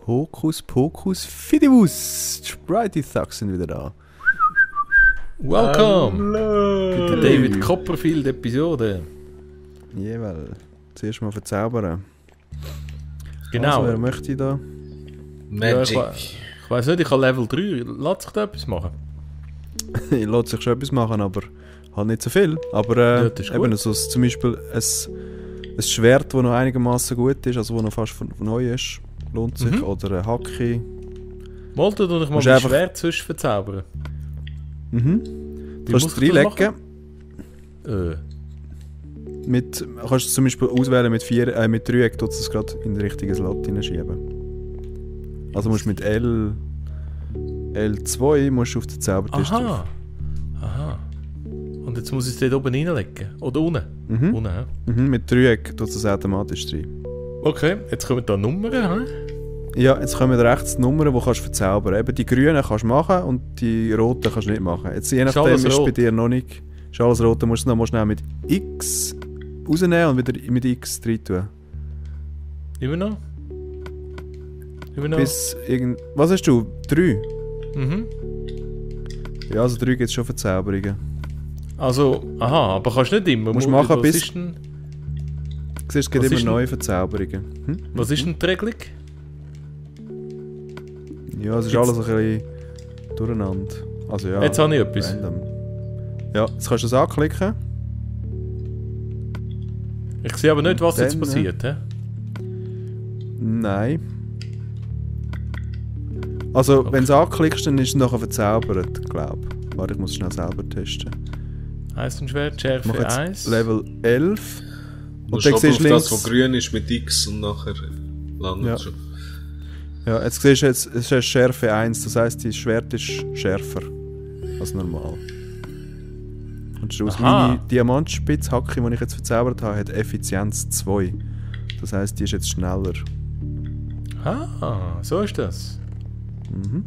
Hokus Pokus Fidibus! Die Sprite Thugs sind wieder da. Welcome! Bei der David Copperfield Episode. Jawohl. Zuerst mal verzaubern. Genau. Also, wer möchte da? Magic. Ja, ich weiss nicht, ich habe Level 3. Lass sich da etwas machen? Ich lasse sich schon etwas machen, aber halt nicht so viel. Aber Ja, das ist eben gut. so zum Beispiel ein Schwert, das noch einigermaßen gut ist, also das noch fast neu ist, lohnt sich. Mhm. Oder ein Hacki. Wollte du dich mal Musst mein einfach- Schwert zwischen verzaubern? Mhm. Wie Kannst muss du ich das reinlegen. Kannst du zum Beispiel auswählen mit Dreieck, tut es gerade in den richtigen Slot hineinschieben. Also musst du mit L2 musst du auf den Zaubertisch drauf. Aha. Und jetzt muss ich es dort oben reinlegen? Oder unten? Mhm. Unten, ja. Mhm, mit Dreieck tut es automatisch rein. Okay, jetzt kommen da Nummern, hä? Ja, jetzt kommen rechts die Nummern, die kannst du verzaubern. Eben die grünen kannst du machen und die roten kannst du nicht machen. Jetzt, je nachdem alles ist es bei rot. dir noch nicht. Ist alles rot, dann musst du noch mal schnell mit X rausnehmen und wieder mit X rein tun. Immer noch? Bis was hast du? 3? Mhm. Ja, also 3 gibt es schon Verzauberungen. Also, aha, aber kannst du nicht immer. Musst machen was bis- Ist denn, Du siehst, es gibt Was immer ist neue Verzauberungen. was ist denn die Regelung? Ja, es ist Gibt's- alles ein bisschen durcheinander. Also ja. Jetzt habe ich etwas. Random. Ja, jetzt kannst du es anklicken. Ich sehe aber nicht, was jetzt Dann, passiert. Hä? Nein. Also, Okay. wenn du es anklickst, dann ist es nachher verzaubert, glaube ich. Warte, ich muss es schnell selber testen. Eisenschwert, Ich mache Schärfe jetzt 1. Level 11. Du Und dann musst siehst du auf links... das, was grün ist, mit X und nachher landet Ja. es schon. Ja, jetzt siehst du, es ist Schärfe 1, das heisst, das Schwert ist schärfer als normal. Und aus Aha. meine Diamantspitzhacke, die ich jetzt verzaubert habe, hat Effizienz 2. Das heisst, die ist jetzt schneller. Ah, so ist das. Mhm.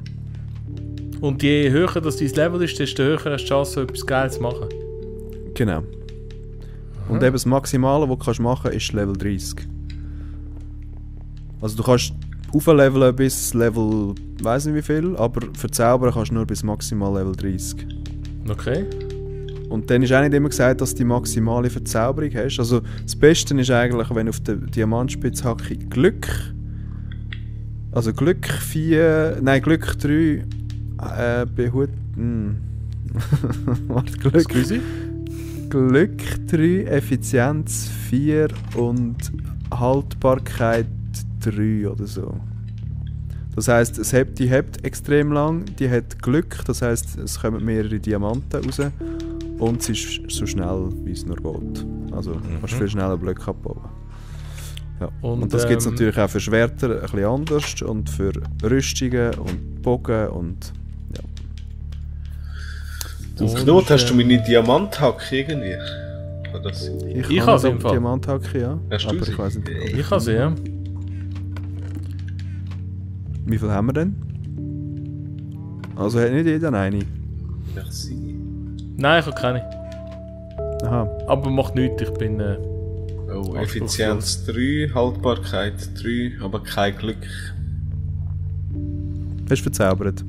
Und je höher das dein Level ist, desto höher hast du die Chance, etwas Geiles zu machen. Genau. Und eben das Maximale, was du kannst machen kannst, ist Level 30. Also du kannst aufleveln bis Level, weiss nicht wie viel, aber verzaubern kannst du nur bis maximal Level 30. Okay. Und dann ist auch nicht immer gesagt, dass du die maximale Verzauberung hast. Also das Beste ist eigentlich, wenn auf der Diamantspitzhacke Glück 3 Warte, Excuse? Glück 3, Effizienz 4 und Haltbarkeit 3 oder so. Das heisst, die hebt extrem lang, die hat Glück, das heisst, es kommen mehrere Diamanten raus und sie ist so schnell, wie es nur geht. Also kannst du viel schneller Blöcke abbauen. Ja. Und das gibt es natürlich auch für Schwerter ein bisschen anders und für Rüstungen und Bogen und ja. Und Knut, hast du meine Diamanthacke irgendwie? Kann das sein? Ich habe habe eine im Fall. Diamanthacke, ja. Hast du Aber sie? ich weiss nicht. Ich kann sie, ja. Wie viel haben wir denn? Also hat nicht jeder eine. Merci. Nein, ich habe keine. Aha. Aber macht nichts, ich bin... Oh, Effizienz 3, Haltbarkeit 3, aber kein Glück. Hast du verzaubert?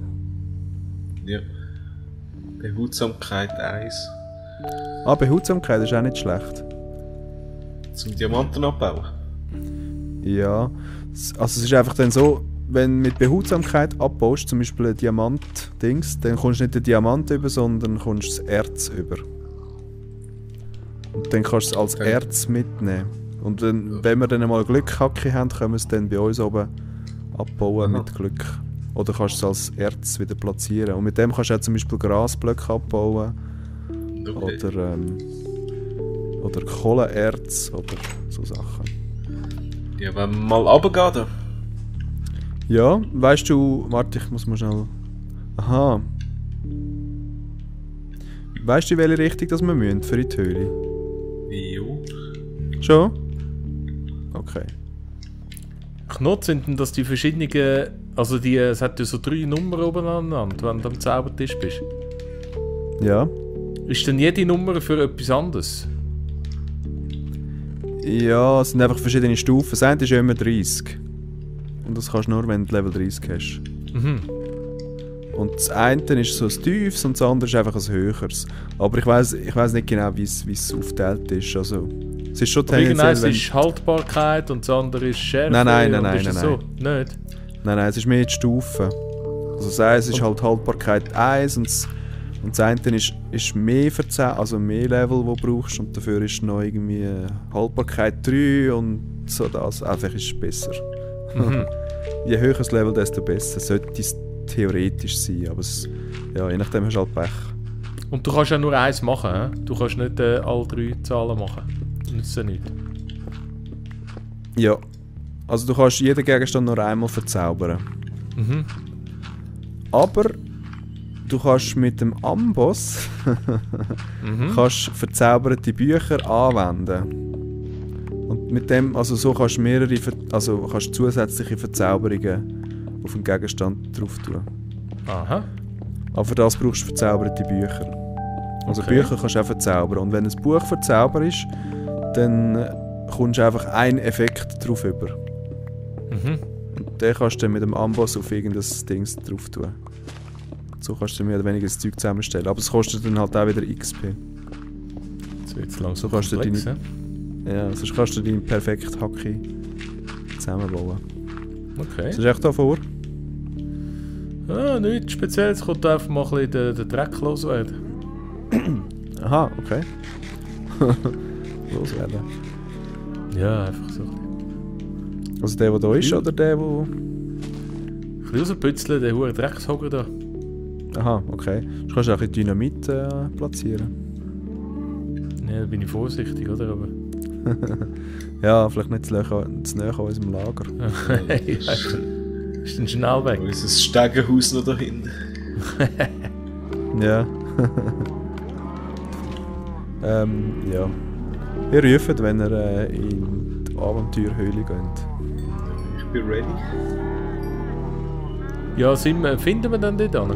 Ja. Behutsamkeit 1. Ah, Behutsamkeit ist auch nicht schlecht. Zum Diamanten abbauen. Ja. Also es ist einfach dann so, wenn du mit Behutsamkeit abbaust, zum Beispiel ein Diamant-Dings, dann kommst du nicht den Diamant über, sondern kommst das Erz über. Und dann kannst du es als Okay. Erz mitnehmen. Und dann, wenn wir dann einmal Glückhacke haben, können wir es dann bei uns oben abbauen Aha. mit Glück. Oder kannst du es als Erz wieder platzieren. Und mit dem kannst du auch zum Beispiel Grasblöcke abbauen. Okay. Oder Kohlenerz oder so Sachen. Ja, wenn wir mal runtergehen da. Ja, weißt du, warte, ich muss mal schnell. Aha. Weißt du, in welche Richtung das wir müssen für die Höhle? Jo. Schon? Okay. Knot sind denn das die verschiedenen... Also es hat ja so 3 Nummern oben aneinander, wenn du am Zaubertisch bist. Ja. Ist denn jede Nummer für etwas anderes? Ja, es sind einfach verschiedene Stufen. Das eine ist ja immer 30. und das kannst du nur, wenn du Level 30 hast. Mhm. Und das eine ist so ein tiefes und das andere ist einfach ein höheres. Aber ich weiss nicht genau, wie es aufgeteilt ist. Also, es ist schon tendenziell... Es ist Haltbarkeit und das andere ist Schärfe. Nein. So? Nicht? Nein, es ist mehr die Stufe. Also das eine ist halt Haltbarkeit 1 und das eine ist mehr also mehr Level, die du brauchst, und dafür ist noch irgendwie Haltbarkeit 3 und so das. Einfach ist es besser. Mhm. Je höher das Level, desto besser. Sollte es theoretisch sein, aber je nachdem hast du halt Pech. Und du kannst ja nur eins machen, he? Du kannst nicht alle 3 Zahlen machen. Nützt ja nicht. Ja. Also du kannst jeden Gegenstand nur einmal verzaubern. Mhm. Aber du kannst mit dem Amboss kannst verzauberte Bücher anwenden. Und mit dem, also so kannst du kannst zusätzliche Verzauberungen auf den Gegenstand drauf tun. Aha. Aber für das brauchst du verzauberte Bücher. Also Okay. Bücher kannst du auch verzaubern. Und wenn ein Buch verzauberst, dann kommst du einfach einen Effekt drauf über. Mhm. Und den kannst du dann mit dem Amboss auf irgendein Ding drauf tun. So kannst du mehr oder weniger das Zeug zusammenstellen. Aber es kostet dann halt auch wieder XP. Jetzt wird es langsam So kannst du komplex, Ja, sonst kannst du deinen perfekten Hacki zusammenbauen. Okay. Das ist echt da vor. Nichts Spezielles. Es kommt einfach mal ein bisschen den Dreck loswerden. Aha, okay. Loswerden. Ja, einfach so. Also der da ist, oder der, der... Ein bisschen rauspützeln, den hohen Dreckshocker da. Aha, okay. Du kannst auch ein bisschen Dynamit platzieren. Ja, da bin ich vorsichtig, oder? Aber... Ja, vielleicht nicht zu nahe an unserem Lager. ja, ist dann schnell weg. Unser Stegenhaus noch da hinten. Ja. Ja. Ihr ruft, wenn ihr in die Abenteuerhöhle geht. Ich bin ready. Ja, finden wir dann dort an?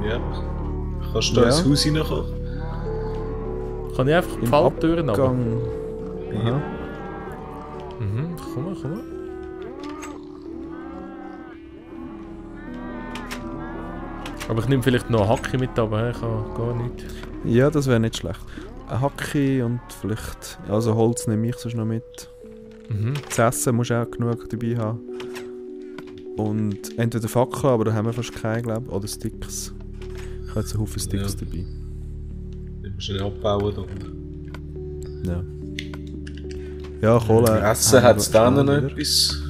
Ja. Kannst du da ins Haus reinkommen? Kann ich einfach die Falltüren runter? Abgang. Aha. Mhm, komm mal. Aber ich nehme vielleicht noch einen Hacki mit, aber ich kann gar nicht. Ja, das wäre nicht schlecht. Ein Hacki und vielleicht... Also Holz nehme ich sonst noch mit. Mhm. Zu essen musst du auch genug dabei haben. Und entweder Fackeln, aber da haben wir fast keine, glaube ich. Oder Sticks. Ich habe jetzt einen Haufen Sticks dabei. Den musst du abbauen. Ja. Ja, Kohle. Essen hat es dann noch etwas.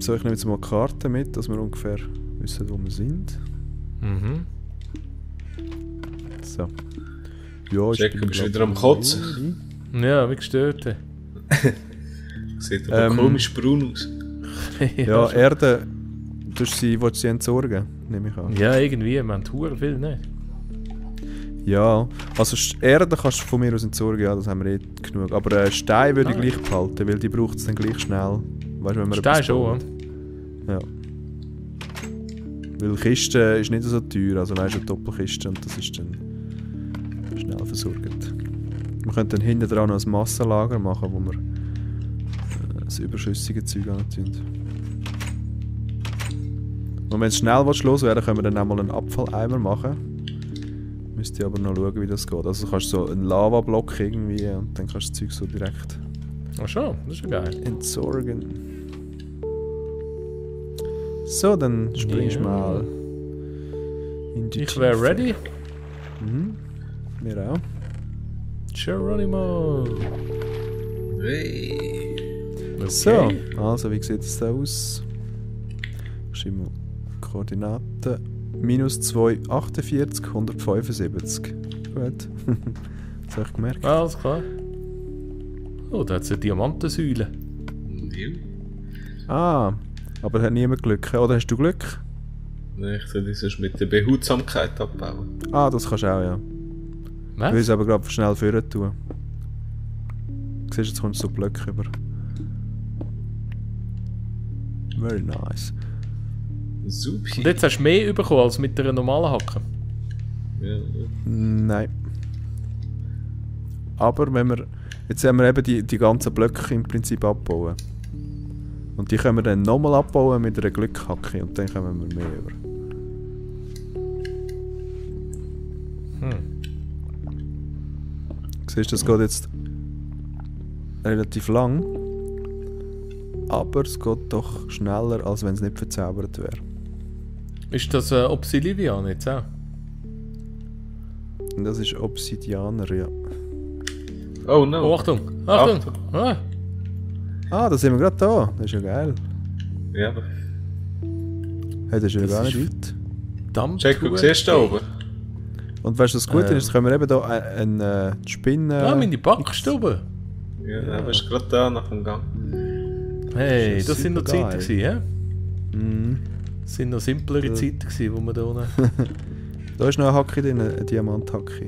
So, ich nehme jetzt mal eine Karte mit, dass wir ungefähr wissen, wo wir sind. Mhm. So. Ja, Checker, bist du wieder am Kotzen? Ja, wie gestört. Sieht aber komisch braun aus. Ja, Erde, willst du sie entsorgen, nehme ich an. Ja, irgendwie, wir haben verdammt viel, ne? Ja, also Erde kannst du von mir aus entsorgen, ja, das haben wir genug. Aber Stein würde ich gleich behalten, weil die braucht es dann gleich schnell. Weißt du, wenn man Stein schon, ja. Weil Kiste ist nicht so teuer, also weißt du, eine Doppelkiste und das ist dann schnell versorgt. Wir können dann hinten dran noch ein Massenlager machen, wo wir das überschüssige Zeug anzünden. Und wenn es schnell loswerden will, können wir dann auch mal einen Abfalleimer machen. Müsste aber noch schauen, wie das geht. Also du kannst so einen Lavablock irgendwie und dann kannst du das Zeug so direkt Ach schon, das ist ja geil. entsorgen. So, dann springst du mal in die Ich wäre Tiefe. ready. Mhm. Wir auch. Geronimo. Hey. Okay. So, also wie sieht es da aus? Schreiben wir Koordinaten. -2, 48, 175. Gut. Das habe ich gemerkt. Alles klar. Oh, da hat es eine Diamantensäule. Ja. Ah, aber hat niemand Glück? Oder hast du Glück? Nein, ich tue das sonst mit der Behutsamkeit abbauen. Ah, das kannst du auch, ja. Ich will Was? es aber gerade schnell vorher tun. Du siehst, jetzt kommst du so Blöcke über. Very nice. Super. Und jetzt hast du mehr bekommen als mit einer normalen Hacke. Ja, Nein. Aber wenn wir Jetzt haben wir eben die ganzen Blöcke im Prinzip abbauen. Und die können wir dann nochmal abbauen mit einer Glückhacke und dann kommen wir mehr über. Siehst du, das geht jetzt relativ lang. Aber es geht doch schneller, als wenn es nicht verzaubert wäre. Ist das Obsidian jetzt auch? Und das ist Obsidianer, ja. Oh no. Oh, Achtung! Achtung! Ah. Ah, da sind wir gerade da. Das ist ja geil. Ja. Hey, das ist ja Das gar ist nicht weit. Verdammt. Check, du siehst da oben. Und weißt du, was gut ist? Jetzt können wir eben da eine Spinne... Ah, meine Backstube! Ja, du bist gerade da nach dem Gang. Hey, Das ist das sind noch super Zeiten geil. gewesen, Mhm. Das sind noch simplere Zeiten gewesen, wo wir da unten... Da ist noch eine Hacke drin, eine Diamanthacke.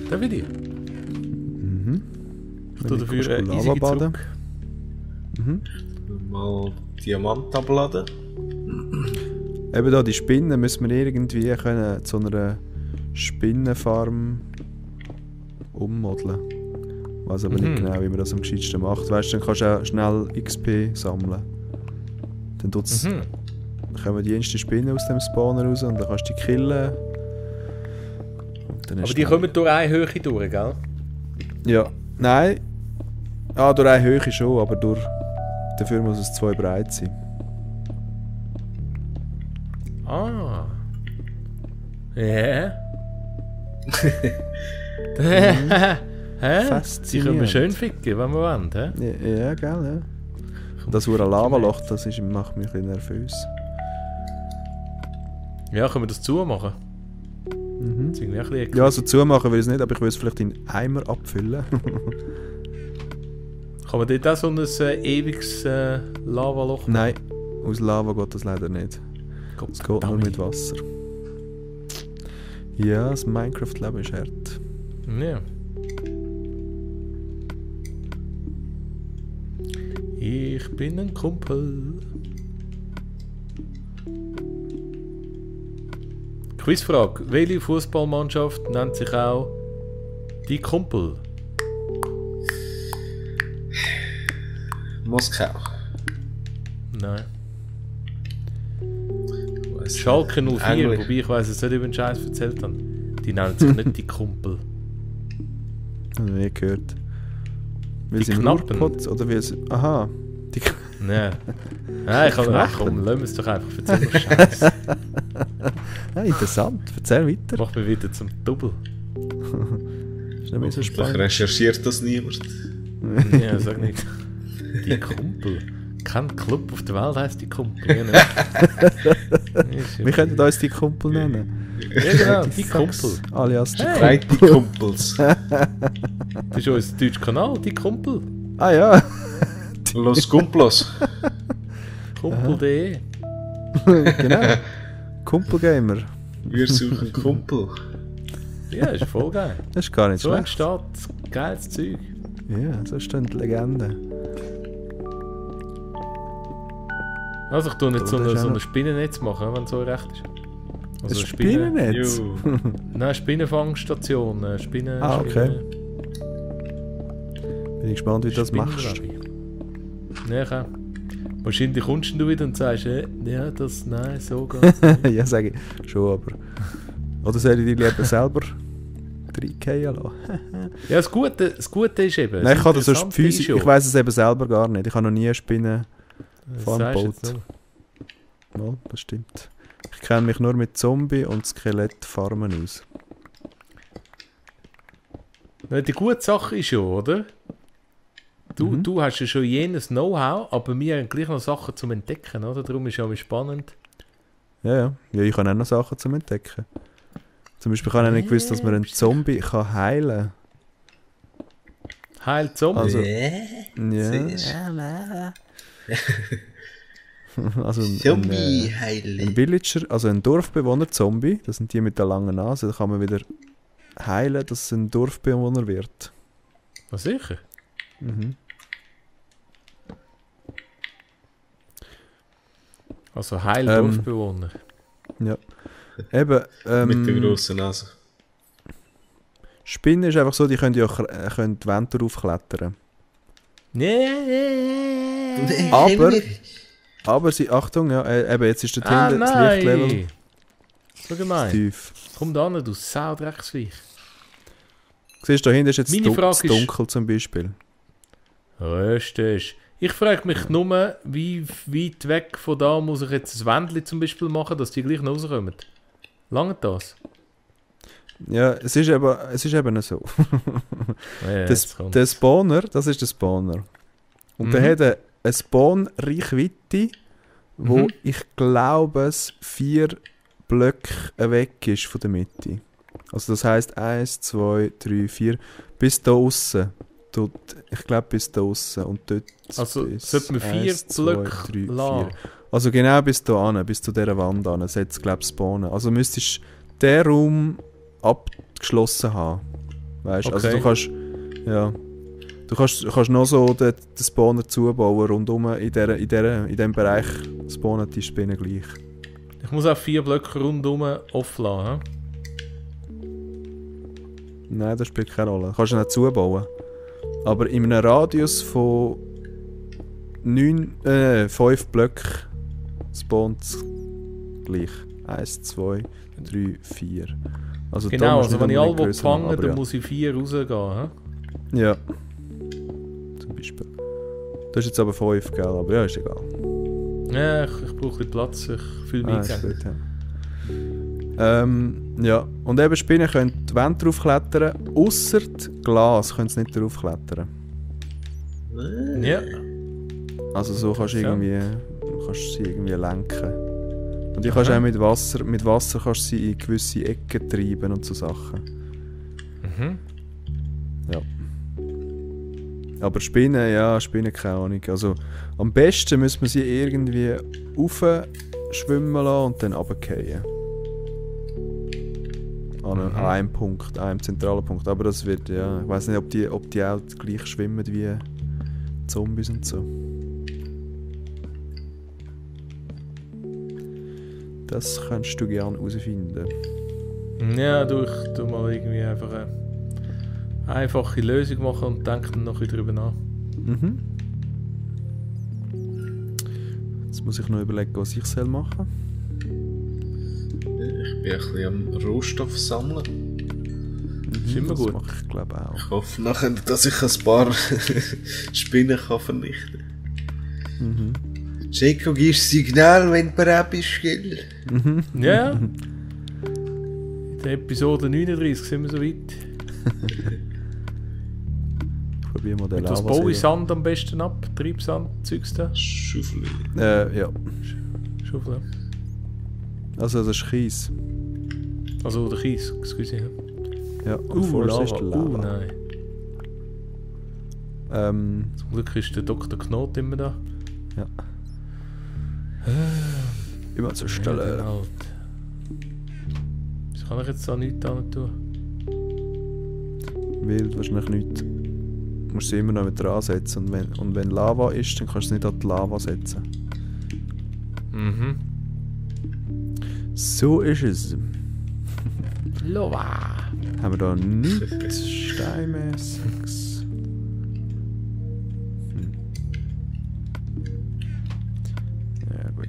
Da will ich. Mhm. Ich tue dafür Lava easy baden. zurück. Mhm. Mal Diamant abladen. Eben da, die Spinnen müssen wir irgendwie können zu einer Spinnenfarm ummodeln. Ich weiß aber nicht genau, wie man das am gescheitsten macht. Weißt du, dann kannst du auch schnell XP sammeln. Dann kommen die ersten Spinnen aus dem Spawner raus und dann kannst du die killen. Und dann Aber ist die dann- kommen durch eine Höhe durch, gell? Ja, nein. Ah, durch eine Höhe schon, aber dafür muss es 2 breit sein. Ah. Ja. Hä? Die Faszinierend. können wir schön ficken, wenn wir wollen, hä? Ja, gell, ja. Und das hure Lavaloch, das macht mich ein bisschen nervös. Ja, können wir das zumachen? Mhm. Das ist irgendwie ein bisschen Ja, also zumachen will ich es nicht, aber ich will es vielleicht in einen Eimer abfüllen. Kann man dort auch so ein ewiges Lavaloch machen? Nein, aus Lava geht das leider nicht. Gott, Es geht nur verdammt. mit Wasser. Ja, das Minecraft-Leben ist hart. Ja. Ich bin ein Kumpel. Quizfrage. Welche Fußballmannschaft nennt sich auch die Kumpel? Moskau. Nein. Ich weiss Schalke nicht. 04, Englisch. wobei ich weiss, es nicht über den Scheiß erzählt habe. Die nennen sich nicht die Kumpel. Habe ich nie gehört. Weil Die sie im Knappen. Ruhrpott oder wie sie... Aha. Die Nein. Nein, ich kann Knappen. komm, lass uns doch einfach erzählen, Scheiß. Interessant. Erzähl weiter. Mach mich wieder zum Double. Ist nicht mehr so Vielleicht spannend. recherchiert das niemand. Ja, sag nicht. Die Kumpel. Kein Club auf der Welt heisst die Kumpel. Ja, nicht. Wir könnten uns die Kumpel nennen. Ja, genau, die Kumpel. Alias die Hey. Drei die Kumpels. Das ist unser deutscher Kanal, die Kumpel. Ah ja. Los Kumplos. Kumpel.de. Genau. Kumpelgamer. Wir suchen Kumpel. Ja, ist voll geil. Das ist gar nicht So schlecht. entsteht geiles Zeug. Ja, so steht die Legende. Also ich tue nicht so Das ist eine, auch so noch- ein Spinnennetz machen, wenn es so recht ist. Ein Also Spinnennetz? Jo. Nein, Spinnenfangstation. Spinnen... Ah, okay. Bin ich gespannt, wie du das machst. Ja, ich auch. Wahrscheinlich kommst du wieder und sagst, ja, das, nein, so geht's nicht. Ja, sage ich. Schon, aber... Oder soll ich die lieber selber reingehen lassen? Ja, das Gute ist eben... Nein, ich kann das sonst Interessante physisch... ist Ich weiss es eben selber gar nicht. Ich habe noch nie eine Spinne... Das Farm sagst du gebaut. jetzt nur. Ja, das stimmt. Ich kenne mich nur mit Zombie- und Skelettfarmen aus. Ja, die gute Sache ist ja, oder? Du hast ja schon jenes Know-how, aber wir haben gleich noch Sachen zum Entdecken, oder? Darum ist ja auch spannend. Ja. Ja, ich habe auch noch Sachen zum Entdecken. Zum Beispiel habe ich nicht gewusst, dass man einen Zombie kann heilen Heil Zombie. Also, Siehst ja. Also ein Zombie-Heilig. Villager, also ein Dorfbewohner-Zombie, das sind die mit der langen Nase, da kann man wieder heilen, dass es ein Dorfbewohner wird. Na sicher. Mhm. Also Heil Dorfbewohner. Ja. Eben, Mit der grossen Nase. Spinnen ist einfach so, die können ja können die Wände draufklettern. Nee. Aber sie, Achtung, ja, eben jetzt ist der Tinder, das Lichtlevel So gemein. tief. Komm da hin, du Saudrecksviech. Siehst du, da hinten ist jetzt Meine Frage ist- dunkel zum Beispiel. Richtig. Ich frage mich nur, wie weit weg von da muss ich jetzt ein Wändchen zum Beispiel machen, dass die gleich noch rauskommen. Lange das? Ja, es ist eben so. Ja, Der Spawner, das ist der Spawner. Und der hat eine Spawn-Reichweite, wo ich glaube es 4 Blöcke weg ist von der Mitte. Also das heisst 1, 2, 3, 4 bis da aussen. Ich glaube bis da aussen. Und dort Also bis sollte man 4 1, 2, Blöcke 3, lassen. 4. Also genau bis da an, bis zu dieser Wand an, sollte es glaube ich spawnen. Also müsstest du den Raum abgeschlossen haben. Weißt du? Okay. Also du kannst. Ja. Du kannst noch so den Spawner zubauen, rundum in diesem Bereich spawnen die Spinnen gleich. Ich muss auch 4 Blöcke rundum offen lassen. Nein, das spielt keine Rolle. Du kannst ihn auch zubauen. Aber in einem Radius von 5 Blöcken spawnt es gleich. 1, 2, 3, 4. Also da Genau, musst du also wenn nicht ich unbedingt alle grösser machen, fange, aber dann ja. muss ich 4 rausgehen. Ja. Zum Beispiel. Das ist jetzt aber 5, gell? Aber ja, ist egal. Ja, ich brauche ein bisschen Platz, ich fühle mich Ist eingegeben. gut, ja. Ja, und eben Spinnen können die Wände draufklettern, ausser Glas können sie nicht draufklettern. Ja. Also so kannst du Ja. sie irgendwie lenken. Und die kannst Aha. auch mit Wasser kannst du sie in gewisse Ecken treiben und so Sachen. Mhm. Aber Spinnen, keine Ahnung. Also am besten müsste man sie irgendwie schwimmen lassen und dann runterfallen. An einem Punkt, einem zentralen Punkt. Aber das wird, ja, ich weiß nicht, ob die auch gleich schwimmen wie Zombies und so. Das kannst du gerne herausfinden. Ja, ich tu mal irgendwie einfach eine einfache Lösung machen und denke dann noch ein bisschen drüber nach. Mhm. Jetzt muss ich noch überlegen, was ich machen soll. Ich bin ein bisschen am Rohstoff sammeln. Ist immer das gut. mache ich glaube auch. Ich hoffe nachher, dass ich ein paar Spinnen kann vernichten kann. Chico, gibst Signal, wenn du bereit bist, gell? Ja. In der Episode 39 sind wir so weit. Ich probiere mal den Mit was Lava. baue ich Sand am besten ab? Treibsand, Zeugs da? Schaufel. Ja. Schaufel. Also das ist Kies. Also der Kies, excuse. Ja, und vorne ist der Lava. Nein. Zum Glück ist der Dr. Knot immer da. Ja. Immer zur Ja, Stelle. halt. Wieso kann ich jetzt da nichts tun? Weil wahrscheinlich nichts. Du musst sie immer noch mit dran setzen. Und wenn Lava ist, dann kannst du es nicht an die Lava setzen. Mhm. So ist es. Lova! Haben wir da nichts Steinmäßiges? Ja gut.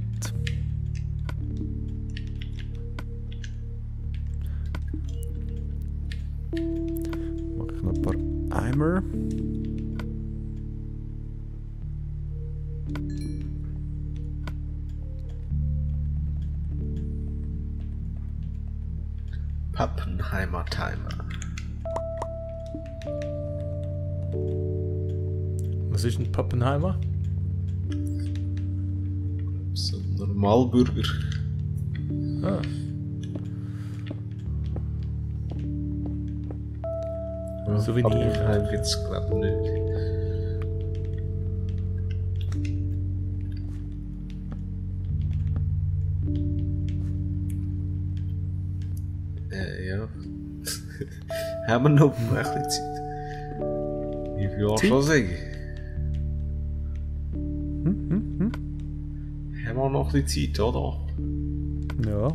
Mache ich noch ein paar Eimer. Pappenheimer Timer. Was ist ein Pappenheimer? So ein Normalbürger. Ah. So wie ich. Pappenheim gibt es, glaube ich, nicht. Ja. Haben wir noch ein bisschen Zeit? Wie viel Jahre schon sagen? Haben wir noch ein bisschen Zeit, oder? Ja.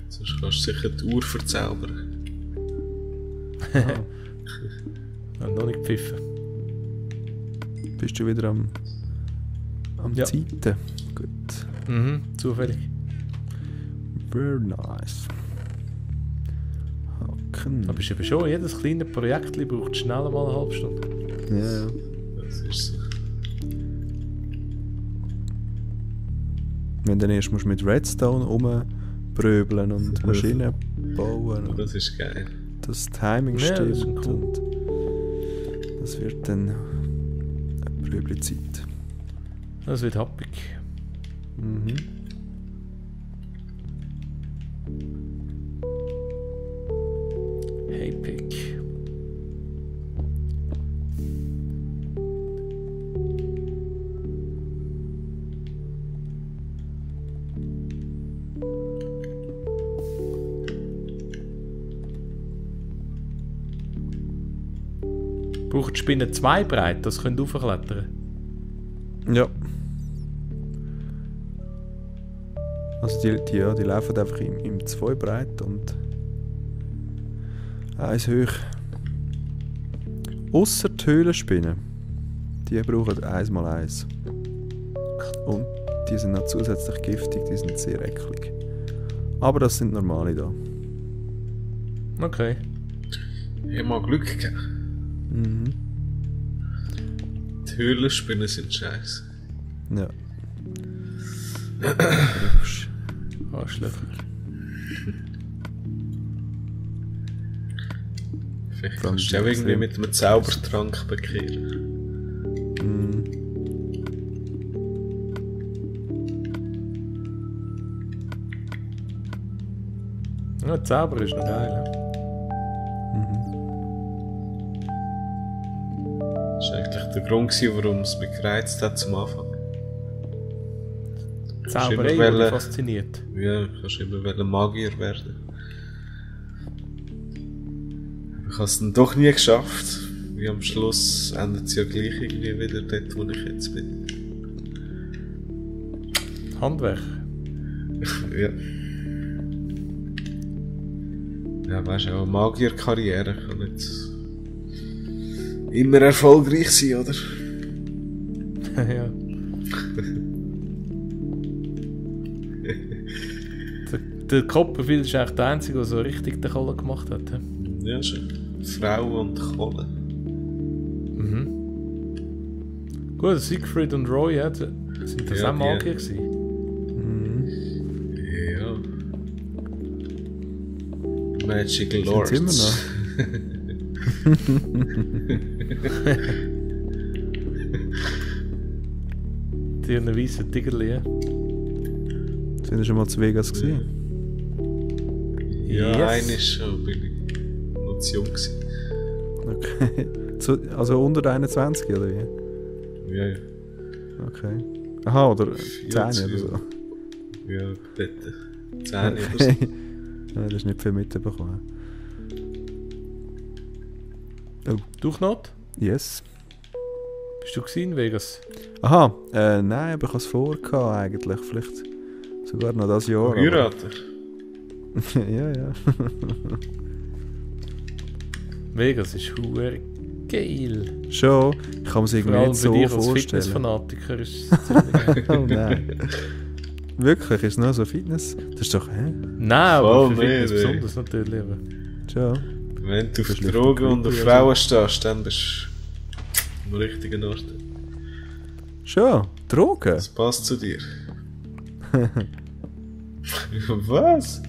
Sonst kannst du sicher die Uhr verzaubern. Noch nicht gepfiffen. Bist du wieder am Ja. Zeiten? Gut. Mhm, zufällig. Very nice. Haken. Aber ist eben schon, jedes kleine Projekt braucht schnell mal eine halbe Stunde. Ja, ja. Das ist so. Wenn du dann erst musst mit Redstone rumbröbeln und Maschinen bauen. Das ist geil. Das Timing Ja, das ist stimmt. cool. Und das wird dann eine Bröbli-Zeit. Das wird happig. Mhm. Hey Pick. Braucht die Spinne 2 breit, das könnt ihr raufklettern. Ja. Also die laufen einfach im 2 breit und 1 hoch. Ausser die Höhlenspinnen. Die brauchen 1x1. Und die sind noch zusätzlich giftig, die sind sehr eklig. Aber das sind normale da. Okay. Ich habe mal Glück gehabt. Mhm. Die Höhlenspinnen sind scheiße. Ja. Arschlöcher. Vielleicht kannst du auch irgendwie mit einem Zaubertrank bekehren. Mhm. Ja, Zauber ist noch geil. Ja. Das war eigentlich der Grund, warum es mich gereizt hat zum Anfang. Zauberei immer hat mich wollen- fasziniert. Ja, du kannst immer Magier werden. Aber ich habe es dann doch nie geschafft. Wie am Schluss endet es ja gleich irgendwie wieder dort, wo ich jetzt bin. Handwerk. Ja. Ja, weißt du, auch eine Magierkarriere kann nicht immer erfolgreich sein, oder? Ja. Der Copperfield ist eigentlich der Einzige, der so richtig den Kohle gemacht hat. He? Ja, schon. Frau und Kohle. Mhm. Gut, Siegfried und Roy, ja, sind das Ja, auch die- Magier gewesen? Mhm. Ja. Magical Sind's Lords. immer noch? Die haben einen weißen Tigerli. Ja. Sind wir schon mal zu Vegas gesehen? Ja, Yes. eines schon, bin ich noch zu jung gewesen. Okay. Also unter 21 oder wie? Ja, ja. Okay. Aha, oder 10 Ja, oder zu so. jung. Ja, dort. 10 oder so. Okay. Ja, das ist nicht viel mitbekommen. Du, Knot? Yes. Bist du gewesen in Vegas? Aha, nein, aber ich habe es vorgehabt eigentlich. Vielleicht sogar noch das Jahr. aber- Heiraten. Ja, ja. Vegas ist hure geil. Schon. Ich kann mir es Vor irgendwie allem nicht bei so dir als vorstellen. Fitnessfanatiker ist es ziemlich geil. Oh nein. Wirklich, ist es nur so Fitness? Das ist doch, hä? Nein, aber Voll für Fitness nicht, ey. besonders natürlich. Aber. Schon. Wenn du auf Das ist Drogen und auf wirklich Frauen stehst, dann bist du am richtigen Ort. Schon. Drogen? Das passt zu dir. Was?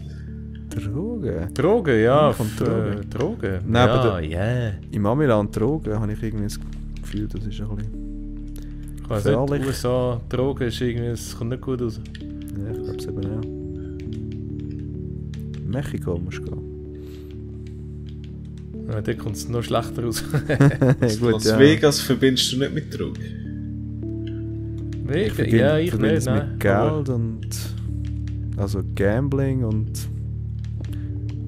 Drogen? Drogen, ja. Von Drogen. Drogen. Nein, ja, aber ja. Im Amiland Drogen habe ich irgendwie das Gefühl, das ist ein bisschen... Ich weiß nicht, Gefährlich. USA, Drogen ist irgendwie, es kommt nicht gut raus. Ja, ich glaube es eben auch. Mexiko musst du gehen. Ja, da kommt es noch schlechter raus. Gut, Las Vegas verbindest du nicht mit Drogen. Mega, verbinde- ja, ich verbinde nicht, es nein. mit Aber Geld und... Also Gambling und...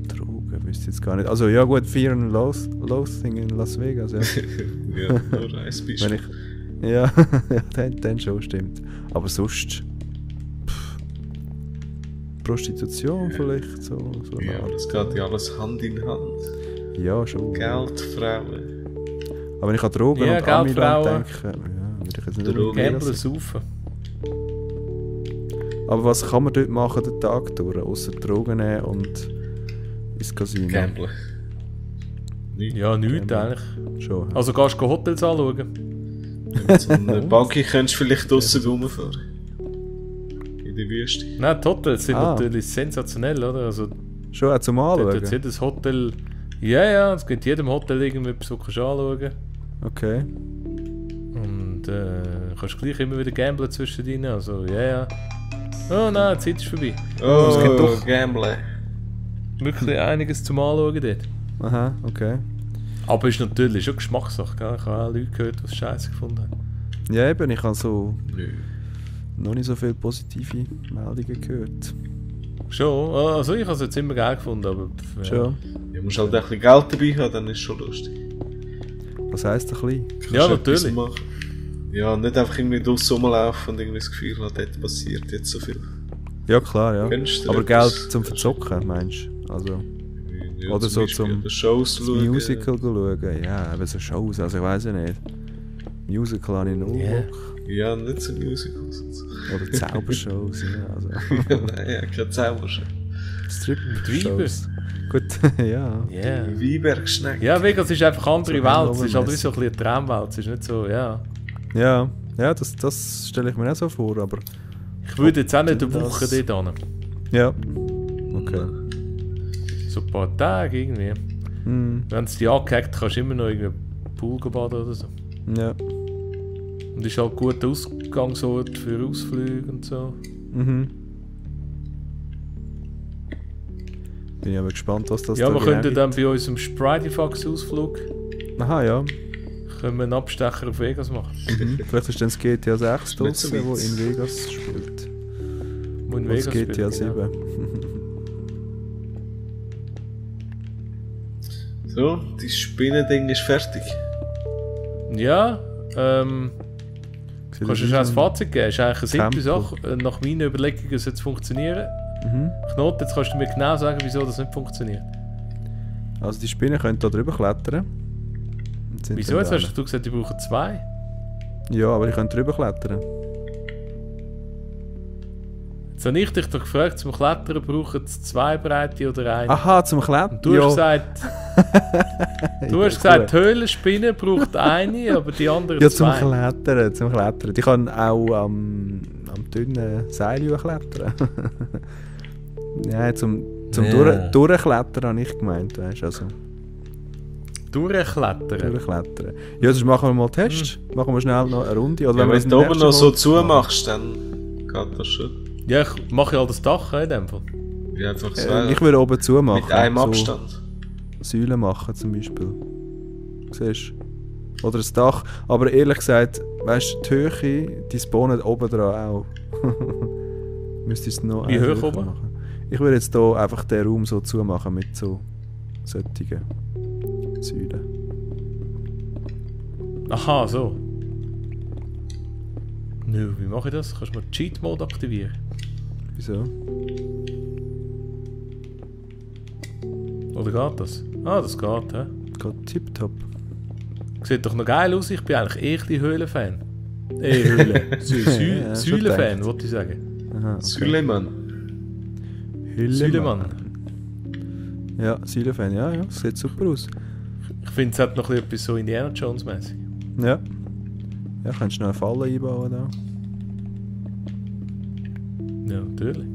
Drogen, wüsste ich jetzt gar nicht. Also ja gut, Fear and Loathing in Las Vegas, ja. Ja, nur ein Beispiel. Wenn ich... Ja, ja dann schon, stimmt. Aber sonst... Prostitution vielleicht, so Ja, eine aber Art. das geht ja alles Hand in Hand. Ja, schon. Geldfrauen. Aber wenn ich an Drogen Ja, und Amiland Geldfrauen. denke, ja, würde ich jetzt nicht Drogen. unbedingt Gambler sagen. saufen. Aber was kann man dort machen den Tag durch, außer Drogen nehmen und ins Casino? Gamblen. Nicht. Ja, nichts Gambler. eigentlich. Schon. Also gehst du Hotels anschauen? Mit so einem Buggy könntest du vielleicht draussen rumfahren. In der Wüste. Nein, die Hotels sind Ah. natürlich sensationell, oder? Also Schon auch zum dort Anschauen? hat jedes Hotel... Ja, es gibt jedem Hotel irgendetwas, was du kannst anschauen kannst. Okay. Und kannst gleich immer wieder gamblen zwischendrin. Also, ja. Oh nein, die Zeit ist vorbei. Oh, gibt doch- Gamblen. Wirklich einiges zum Anschauen dort. Aha, okay. Aber ist natürlich schon Geschmackssache, gell? Ich habe auch Leute gehört, die es scheiße gefunden haben. Ja, eben, ich habe so Nö. noch nicht so viele positive Meldungen gehört. Schon, also ich habe es jetzt immer geil gefunden, aber... Ja. Schon. Du musst halt ein bisschen Geld dabei haben, dann ist es schon lustig. Was heisst ein bisschen? Kannst Ja, etwas natürlich. machen. Ja, nicht einfach irgendwie draussen rumlaufen und irgendwie das Gefühl haben, dort passiert jetzt so viel. Ja, klar, ja. Könntest du Aber etwas- Geld zum Verzocken, meinst du? Also, Ja, Oder so Beispiel zum- oder Shows das schauen. Musical schauen. Ja, eben so Shows, also ich weiß ja nicht. Musical habe ich null Ja. Bock. Ja, nicht so Musicals und so. Oder Zaubershows, ja. Also. Ja, nein, ja, kein Zaubershow. Strip-Shows. Gut, ja. Yeah. Weinbergschneck. Ja, Vegas ist einfach eine andere So Welt. Es ist halt wie Hangover-mässig. so ein bisschen eine Traumwelt. Es ist nicht so, ja. Ja, ja, das stelle ich mir auch so vor, aber Ich würde jetzt auch nicht eine Das- Woche dort hin. ja. Okay. So ein paar Tage irgendwie. Hm, Wenn es dich angehackt, kannst du immer noch irgendwie Pool baden oder so. ja. Und ist halt ein guter Ausgangsort für Ausflüge und so. Mhm. Bin ich aber gespannt, was das Ja, da wir genau könnten gibt. dann bei unserem Sprityfox-Ausflug Aha, ja. können wir einen Abstecher auf Vegas machen. Mhm. Vielleicht ist dann das GTA 6 Ist nicht so draussen, wo weit. in Vegas spielt. Wo in Oder das Vegas GTA spielt, 7. So, dein Spinnending ist fertig. Ja, Sieht kannst du aus schon ein wie Fazit geben? Ist eigentlich eine simple Tempel. Sache. Nach meinen Überlegungen sollte es funktionieren. Mhm. Knot, jetzt kannst du mir genau sagen, wieso das nicht funktioniert. Also die Spinnen können da drüber klettern. Und sind Wieso? dann Jetzt da hast du gesagt, die brauchen 2. Ja, aber die können drüber klettern. Jetzt habe ich dich doch gefragt, zum Klettern brauchen sie 2 Breite oder 1. Aha, zum Klettern? Und du hast gesagt, die Höhlenspinne braucht eine, aber die andere Ja, zum 2. Klettern, zum Klettern. Die kann auch am dünnen Seil klettern. Nein, zum Ja. Durchklettern habe ich gemeint, weißt du, also Durchklettern. durchklettern. Ja, sonst machen wir mal einen Test. Machen wir schnell noch eine Runde. Oder Ja, wir wenn das du oben nächste noch so Mal zumachst, dann geht das schon. Ja, ich mache ja halt das Dach in dem Fall. Ja, einfach so. Ich würde oben zumachen. mit einem so Abstand. Säulen machen zum Beispiel. Siehst du? Oder das Dach. Aber ehrlich gesagt, weißt du, die Höhe, die spawnen oben dran auch. Müsstest du noch Wie eins hoch höher oben? machen. Ich würde jetzt hier einfach den Raum so zumachen mit so solchen Säulen. Aha, so. Nö, wie mache ich das? Kannst du mal Cheat Mode aktivieren? Wieso? Oder geht das? Ah, das geht, hä? Geht tipptopp. Sieht doch noch geil aus, ich bin eigentlich eh ein bisschen Höhlen-Fan. Höhlen. Ja, schon Säulen-Fan, gedacht. wollte ich sagen. Aha, okay. Süleyman. Säulemann. Ja, Säulenfan, ja, ja, sieht super aus. Ich finde, es hat noch ein bisschen etwas so Indiana Jones-mäßig. Ja. Ja, kannst du noch eine Falle einbauen da. Ja, natürlich.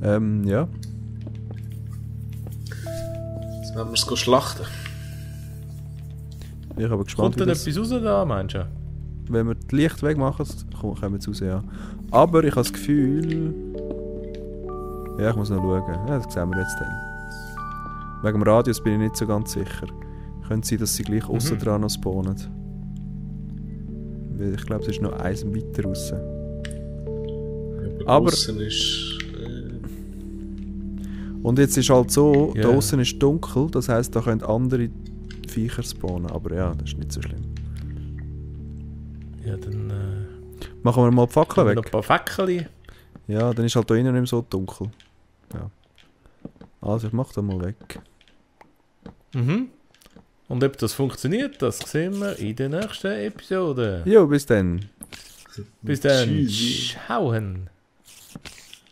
Ja. Jetzt werden wir es schlachten. Ich bin aber gespannt, Kommt wie denn das, etwas raus da, meinst du? wenn wir das Licht wegmachen, kommen wir raus, ja. Aber ich habe das Gefühl... Ja, ich muss noch schauen. Ja, das sehen wir jetzt dann. Wegen dem Radius bin ich nicht so ganz sicher. Könnte sein, dass sie gleich aussen dran noch spawnen. Weil ich glaube, es ist noch eins weiter raus. Aber- Aussen ist. Und jetzt ist halt so, Ja. da außen ist dunkel, das heisst, da können andere Viecher spawnen. Aber ja, das ist nicht so schlimm. Ja, dann Machen wir mal die Fackeln noch ein weg. paar Fackeln. Ja, dann ist halt da innen nicht mehr so dunkel. Ja. Also ich mach das mal weg. Mhm. Und ob das funktioniert, das sehen wir in der nächsten Episode. Jo, bis dann. Bis dann. Tschüssi. Schauen.